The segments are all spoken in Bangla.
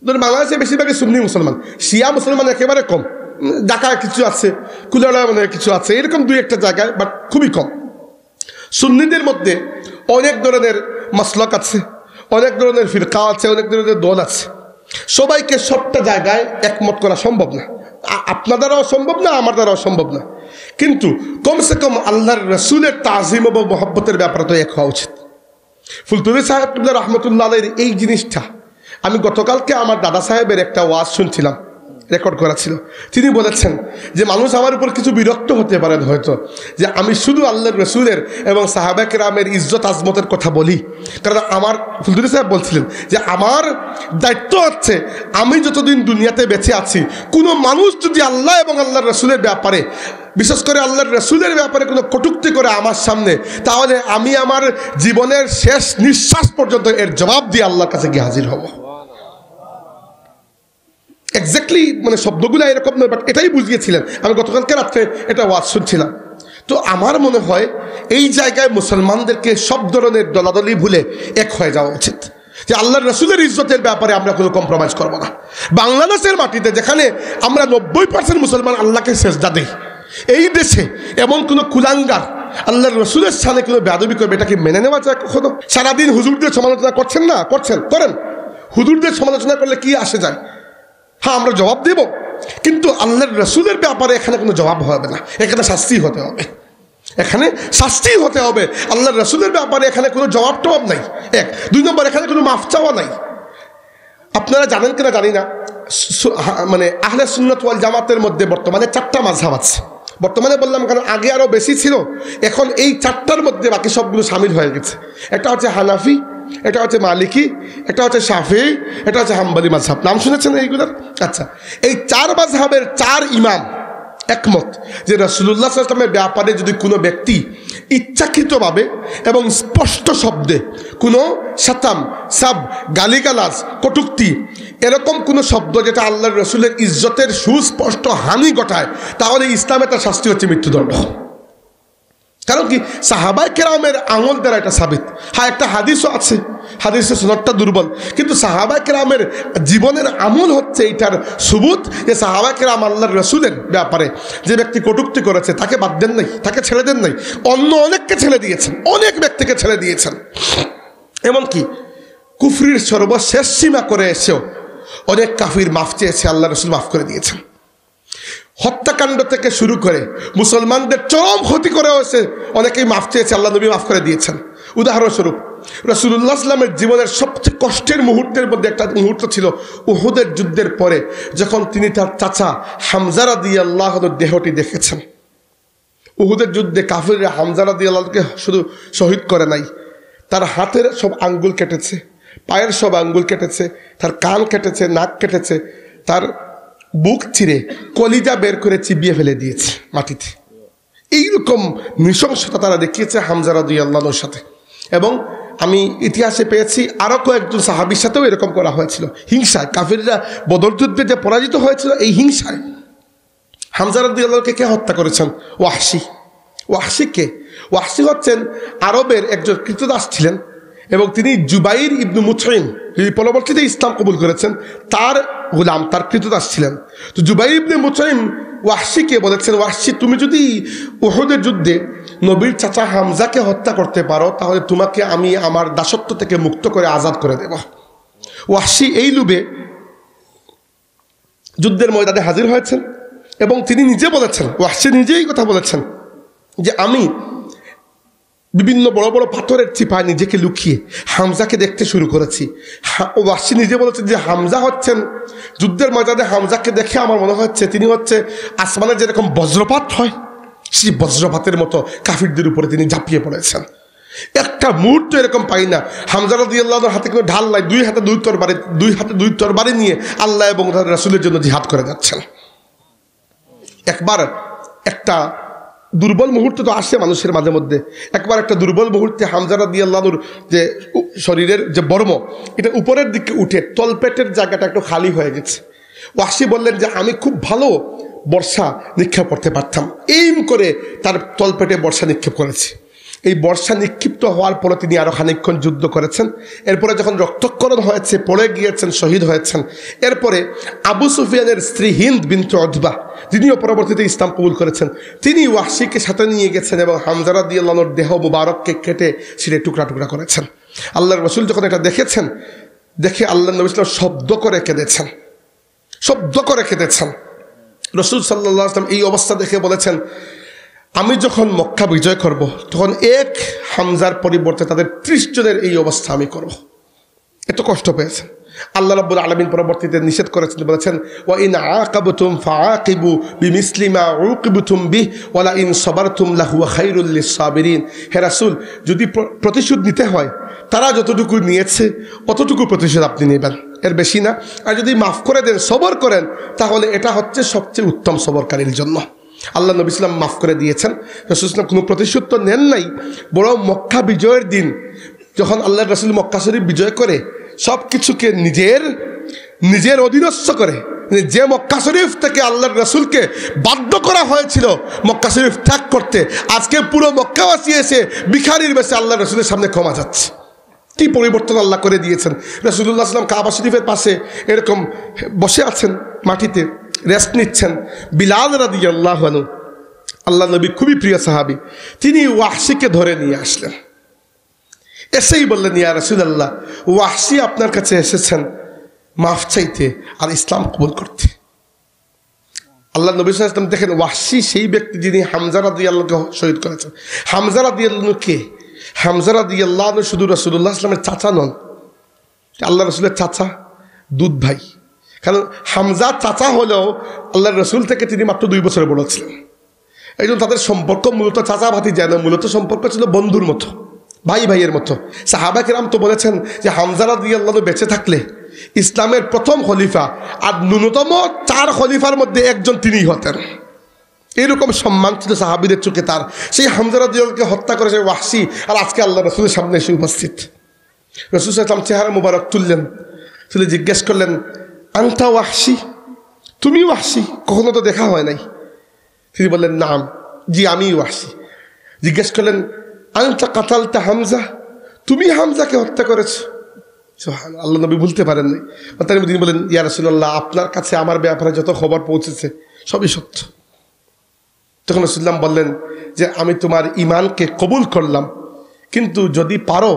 ধরুন বাংলাদেশে বেশিরভাগই সুন্নি মুসলমান, শিয়া মুসলমান একেবারে কম। ঢাকায় কিছু আছে, কুলালায় মনে হয় কিছু আছে, এরকম দুই একটা জায়গায়, বাট খুবই কম। সুন্নিদের মধ্যে অনেক ধরনের মাসলাক আছে, অনেক ধরনের ফিরকা আছে, অনেক ধরনের দল আছে। সবাইকে সবটা জায়গায় একমত করা সম্ভব না, আপনার দ্বারাও সম্ভব না, আমার দ্বারাও সম্ভব না। কিন্তু কমসে কম আল্লাহর রসুলের তাজিম এবং মহব্বতের ব্যাপারে তো এক হওয়া উচিত। ফুলতুরি সাহেব রহমতুল্লাহ আলাইহির এই জিনিসটা আমি গতকালকে আমার দাদা সাহেবের একটা ওয়াজ শুনছিলাম, রেকর্ড করা ছিল। তিনি বলেছেন যে মানুষ আমার উপর কিছু বিরক্ত হতে পারেন হয়তো, যে আমি শুধু আল্লাহর রসুলের এবং সাহাবা কেরামের ইজ্জত আজমতের কথা বলি। কারণ আমার ফুলতুরি সাহেব বলছিলেন যে আমার দায়িত্ব হচ্ছে, আমি যতদিন দুনিয়াতে বেঁচে আছি, কোনো মানুষ যদি আল্লাহ এবং আল্লাহর রসুলের ব্যাপারে, বিশেষ করে আল্লাহর রসুলের ব্যাপারে কোনো কটূক্তি করে আমার সামনে, তাহলে আমি আমার জীবনের শেষ নিঃশ্বাস পর্যন্ত এর জবাব দিয়ে আল্লাহর কাছে গিয়ে হাজির হব। এক্স্যাক্টলি মানে শব্দগুলো এরকম নয়, বাট এটাই বুঝিয়েছিলেন। আমি গতকালকে রাত্রে এটা ওয়াজ শুনছিলাম। তো আমার মনে হয় এই জায়গায় মুসলমানদেরকে সব ধরনের দলাদলি ভুলে এক হয়ে যাওয়া উচিত, যে আল্লাহর রসুলের ইজ্জতের ব্যাপারে আমরা কোনো কম্প্রোমাইজ করবো না। বাংলাদেশের মাটিতে যেখানে আমরা 90% মুসলমান আল্লাহকে সেজদা দেই, এই দেশে এমন কোনো কুলাঙ্গার আল্লাহর রসুলের সামনে কোনো বেয়াদবি করবে, এটাকে মেনে নেওয়া যায় কখনো? সারাদিন হুজুরদের সমালোচনা করছেন না, করেন। হুজুরদের সমালোচনা করলে কি আসে যায়? হ্যাঁ, আমরা জবাব দেব, কিন্তু আল্লাহর রসুলের ব্যাপারে এখানে কোনো জবাব হবে না, এখানে শাস্তি হতে হবে, এখানে শাস্তি হতে হবে। আল্লাহর রসুলের ব্যাপারে এখানে কোনো জবাব টবাব নাই। এক, দুই নম্বর, এখানে কোনো মাফ চাওয়া নাই। আপনারা জানেন কিনা জানি না, মানে আহলে সুন্নাত ওয়াল জামাতের মধ্যে বর্তমানে 4টা মাযহাব আছে। বর্তমানে বললাম কারণ আগে আরও বেশি ছিল, এখন এই 4টার মধ্যে বাকি সবগুলো শামিল হয়ে গেছে। একটা হচ্ছে হানাফি, এটা হচ্ছে মালিকি, এটা হচ্ছে শাফি, এটা হচ্ছে হাম্বলি মাযহাব। নাম শুনেছেন এইগুলোর? আচ্ছা, এই 4 মাযহাবের 4 ইমাম একমত যে রাসূলুল্লাহ সাল্লাল্লাহু আলাইহি ওয়াসাল্লামের ব্যাপারে যদি কোনো ব্যক্তি ইচ্ছাকৃতভাবে এবং স্পষ্ট শব্দে কোনো শাতাম, সাব, গালিগালাজ, কটূক্তি, এরকম কোনো শব্দ যেটা আল্লাহর রসুলের ইজ্জতের সুস্পষ্ট হানি ঘটায়, তাহলে ইসলামে তার শাস্তি হচ্ছে মৃত্যুদণ্ড। কারণ কি, সাহাবায়ে কেরামের আমল দ্বারা এটা সাবিত। হ্যাঁ, একটা হাদিসও আছে, হাদিসের সনদটা দুর্বল, কিন্তু সাহাবায়ে কেরামের জীবনের আমল হচ্ছে এইটার সুবুত যে সাহাবায়ে কেরাম আল্লাহর রসুলের ব্যাপারে যে ব্যক্তি কটূক্তি করেছে তাকে বাদ দেন নাই, তাকে ছেড়ে দেন নাই, অন্য অনেককে ছেড়ে দিয়েছেন, অনেক ব্যক্তিকে ছেড়ে দিয়েছেন। এমনকি কুফরির সর্বশেষ সীমা করে এসেও অনেক কাফির মাফ চেয়েছে, আল্লাহ রসুল মাফ করে দিয়েছেন। হত্যাকাণ্ড থেকে শুরু করে মুসলমানদের চরম ক্ষতি করে হয়েছে, অনেকেই মাফ চেয়েছে, আল্লাহ নবী মাফ করে দিয়েছেন। উদাহরণস্বরূপ রাসূলুল্লাহ সাল্লাল্লাহু আলাইহি ওয়াসাল্লামের জীবনের সবচেয়ে কষ্টের মুহূর্তের মধ্যে একটা মুহূর্ত ছিল উহুদের যুদ্ধের পরে, যখন তিনি তার চাচা হামজা রাদিয়াল্লাহু আনহুর দেহটি দেখেছেন। উহুদের যুদ্ধে কাফিররা হামজা রাদিয়াল্লাহুকে শুধু শহীদ করে নাই, তার হাতের সব আঙ্গুল কেটেছে, পায়ের সব আঙ্গুল কেটেছে, তার কান কেটেছে, নাক কেটেছে, তার বুক চিরে কলিজা বের করে চিবিয়ে ফেলে দিয়েছে মাটিতে। এইরকম নৃশংসতা তারা দেখিয়েছে হামজা রাদিয়াল্লাহু আনহুর সাথে। এবং আমি ইতিহাসে পেয়েছি আরও কয়েকজন সাহাবীর সাথেও এরকম করা হয়েছিল, হিংসায়। কাফিররা বদর যুদ্ধে যে পরাজিত হয়েছিল এই হিংসায়। হামজা রাদিয়াল্লাহুকে কে হত্যা করেছেন? ওয়াহশী। ওয়াহশী কে? ওয়াহশী হচ্ছেন আরবের একজন কৃতদাস ছিলেন, এবং তিনি জুবাইর ইবনু মুতঈম, যিনি পরবর্তীতে ইসলাম কবুল করেছেন, তার গোলাম, তার কৃতদাস ছিলেন। তো জুবাইর ইবনে মুতঈম ওয়াহশীকে বলেছেন, ওয়াহশী, তুমি যদি উহুদের যুদ্ধে নবীর চাচা হামজাকে হত্যা করতে পারো, তাহলে তোমাকে আমি আমার দাসত্ব থেকে মুক্ত করে আজাদ করে দেব। ওয়াহশী এই লোভে যুদ্ধের ময়দানে হাজির হয়েছেন, এবং তিনি নিজে বলেছেন, ওয়াহশী নিজেই কথা বলেছেন যে আমি বিভিন্ন বড় বড় পাথরের চিপায় নিজেকে লুকিয়ে হামজাকে দেখতে শুরু করেছি। ওয়াহশী নিজে বলেছেন যে হামজা হচ্ছেন, যুদ্ধের ময়দানে হামজাকে দেখে আমার মনে হচ্ছে তিনি হচ্ছে আসমানে যেরকম বজ্রপাত হয়, সেই বজ্রপাতের মতো কাফিরদের উপরে তিনি ঝাঁপিয়ে পড়েছেন। একটা মুহূর্ত এরকম পাই না হামজা রাদিয়াল্লাহু আনহুর হাতে কোনো ঢাল নাই, দুই হাতে দুই তরবারি নিয়ে আল্লাহ এবং তার রাসূলের জন্য জিহাদ করে যাচ্ছেন। একবার একটা দুর্বল মুহূর্ত তো আসে মানুষের মাঝে মধ্যে। একবার একটা দুর্বল মুহূর্তে হামজা রাদিয়াল্লাহু আনহুর যে শরীরের যে বর্ম, এটা উপরের দিকে উঠে তলপেটের জায়গাটা একটু খালি হয়ে গেছে। ওয়াহশী বললেন যে আমি খুব ভালো বর্ষা নিক্ষেপ করতে পারতাম, এইম করে তার তলপেটে বর্ষা নিক্ষেপ করেছি। এই বর্ষা নিক্ষিপ্ত হওয়ার পরে তিনি আরও খানিকক্ষণ যুদ্ধ করেছেন। এরপরে যখন রক্তক্ষরণ হয়েছে, পড়ে গিয়েছেন, শহীদ হয়েছেন। এরপরে আবু সুফিয়ানের স্ত্রী হিন্দ বিনতে উতবা, যিনিও পরবর্তীতে ইসলাম কবুল করেছেন, তিনি ওয়াহশিকে সাথে নিয়ে গেছেন এবং হামজা রাদিয়াল্লাহু আনহুর দেহ মুবারককে কেটে ছিঁড়ে টুকরা টুকরা করেছেন। আল্লাহর রাসূল যখন এটা দেখেছেন, দেখে আল্লাহ নবী সাল্লাল্লাহু আলাইহি ওয়াসাল্লাম শব্দ করে কেঁদেছেন, শব্দ করে কেঁদেছেন। রাসূল সাল্লাল্লাহু আলাইহি ওয়াসাল্লাম এই অবস্থা দেখে বলেছেন, আমি যখন মক্কা বিজয় করব, তখন এক হামজার পরিবর্তে তাদের 30 জনের এই অবস্থা আমি করব। এত কষ্ট পেয়েছেন। আল্লাহ রাব্বুল আলামিন পরবর্তীতে নিষেধ করেছেন, বলেছেন ওয়া ইন আকাবতুম ফাআকিবু বিমিসলি মা উকিবতুম বিহি ওয়া লা ইন সাবারতুম লাহুয়া খায়রুল লিস-সাবিরিন। হে রাসূল, যদি প্রতিশোধ নিতে হয়, তারা যতটুকু নিয়েছে অতটুকু প্রতিশোধ আপনি নেবেন, এর বেশি না। আর যদি মাফ করে দেন, সবর করেন, তাহলে এটা হচ্ছে সবচেয়ে উত্তম সবরকারীর জন্য। আল্লাহ নবী সাল্লাম মাফ করে দিয়েছেন। রাসূল সাল্লাম কোনো প্রতিশোধ তো নেন নাই, বরং মক্কা বিজয়ের দিন যখন আল্লাহ রাসূল মক্কা শরীফ বিজয় করে সব কিছুকে নিজের অধীনস্থ করে, যে মক্কা শরীফ থেকে আল্লাহর রাসূলকে বাধ্য করা হয়েছিল মক্কা শরীফ ত্যাগ করতে, আজকে পুরো মক্কাবাসী এসে ভিখারির বেশে আল্লাহ রাসূলের সামনে ক্ষমা যাচ্ছে। কি পরিবর্তন আল্লাহ করে দিয়েছেন। রাসূলুল্লাহ সাল্লাল্লাহু আলাইহি ওয়াসাল্লাম কাবা শরীফের পাশে এরকম বসে আছেন, মাটিতে রেস্ট নিচ্ছেন। বিলাল রাদিয়াল্লাহু আনহু, আল্লাহ নবী খুবই প্রিয় সাহাবী, তিনি ওয়াহশিকে ধরে নিয়ে আসলেন। এসেই বললেন, ইয়া রাসূলুল্লাহ, ওয়াহশি আপনার কাছে এসেছেন মাফ চাইতে আর ইসলাম কবুল করতে। আল্লাহ নবী সাল্লাল্লাহু আলাইহি ওয়াসাল্লাম দেখেন, ওয়াহশি সেই ব্যক্তি যিনি হামজা রাদিয়াল্লাহুকে শহীদ করেছেন। হামজা রাদিয়াল্লাহু কে? হামজা রাদিয়াল্লাহু আনহু শুধু রাসূলুল্লাহ সাল্লাল্লাহু আলাইহি ওয়াসাল্লামের চাচা নন, আল্লাহ রাসূলের চাচা, দুধ ভাই। কারণ হামজা চাচা হলেও আল্লাহর রাসূল থেকে তিনি মাত্র 2 বছরের বড় ছিলেন। এই জন্য তাদের সম্পর্ক মূলত চাচা ভাতিজা না, মূলত সম্পর্ক ছিল বন্ধুর মতো, ভাই ভাইয়ের মতো। সাহাবা কিরাম তো বলেছেন যে হামজা রাদিয়াল্লাহু আনহু বেঁচে থাকলে ইসলামের প্রথম খলিফা আর ন্যূনতম 4 খলিফার মধ্যে একজন তিনিই হতেন। এরকম সম্মান ছিল সাহাবীদের চোখে তার। সেই হামজা রাদিয়াল্লাহুকে হত্যা করেছে ওয়াহশি, আর আজকে আল্লাহ রাসূলের সামনে এসে উপস্থিত। রাসূল সাল্লাল্লাহু আলাইহি ওয়াসাল্লাম চেহারা মুবারক তুললেন, তুলে জিজ্ঞেস করলেন, আনতা ওয়াহশি, তুমি ওয়াহশি? কখনো তো দেখা হয় নাই। তিনি বললেন, নাম, জি আমি ওয়াহশি। জিজ্ঞেস করলেন, আনতা কাতালতা হামজা, তুমি হামজাকে হত্যা করেছো? সুবহানাল্লাহ, আল্লাহ নবী বলতে পারেন নাই। তিনি বলেন, ইয়া রাসূলুল্লাহ, আপনার কাছে আমার ব্যাপারে যত খবর পৌঁছেছে সবই সত্য। তখন রাসূলুল্লাহ বললেন যে আমি তোমার ঈমানকে কবুল করলাম, কিন্তু যদি পারো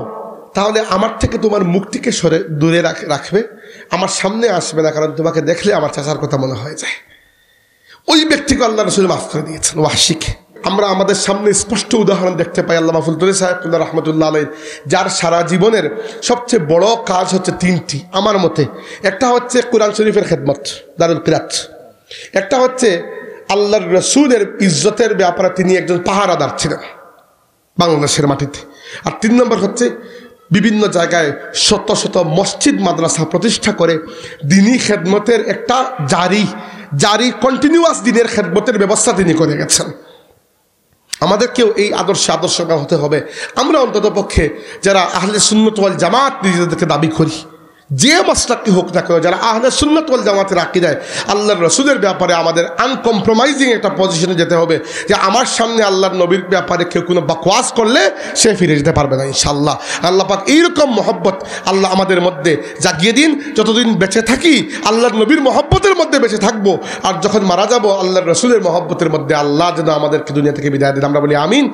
তাহলে আমার থেকে তোমার মুখটিকে দূরে রাখবে, আমার সামনে আসবে না, কারণ তোমাকে দেখলে আমার চাচার কথা মনে হয়ে যায়। ওই ব্যক্তিকে আল্লাহ রাসূল মাফ করে দিয়েছেন, ওয়াহশিকে। আমরা আমাদের সামনে স্পষ্ট উদাহরণ দেখতে পাই আল্লামা ফুলতুলি সাহেব রাহমাতুল্লাহ আলাইহি, যার সারা জীবনের সবচেয়ে বড় কাজ হচ্ছে 3টি আমার মতে। একটা হচ্ছে কোরআন শরীফের খেদমত, দারুল কিরাত। একটা হচ্ছে আল্লাহর রাসূলের ইজ্জতের ব্যাপারে তিনি একজন পাহারাদার ছিলেন বাংলাদেশের মাটিতে। আর 3 নম্বর হচ্ছে বিভিন্ন জায়গায় শত শত মসজিদ মাদ্রাসা প্রতিষ্ঠা করে দিনী খেদমতের একটা জারি কন্টিনিউয়াস দিনের খেদমতের ব্যবস্থা তিনি করে গেছেন। আমাদেরকেও এই আদর্শবান হতে হবে। আমরা অন্তত পক্ষে যারা আহলে সুন্নাত ওয়াল জামাত নিজেদেরকে দাবি করি, যে মাসলাকই হোক না কেন, যারা আহলে সুন্নাত ওয়াল জামাতের আকীদায় আল্লাহর রাসূলের ব্যাপারে আমাদের আনকম্প্রোমাইজিং একটা পজিশনে যেতে হবে, যে আমার সামনে আল্লাহর নবীর ব্যাপারে কেউ কোনো বকওয়াস করলে সে ফিরে যেতে পারবে না ইনশাআল্লাহ। আল্লাহ পাক এইরকম মহব্বত আল্লাহ আমাদের মধ্যে জাগিয়ে দিন। যতদিন বেঁচে থাকি আল্লাহর নবীর মহব্বতের মধ্যে বেঁচে থাকবো, আর যখন মারা যাব আল্লাহর রাসূলের মহব্বতের মধ্যে। আল্লাহ যেন আমাদেরকে দুনিয়া থেকে বিদায় দেন, আমরা বলি আমিন।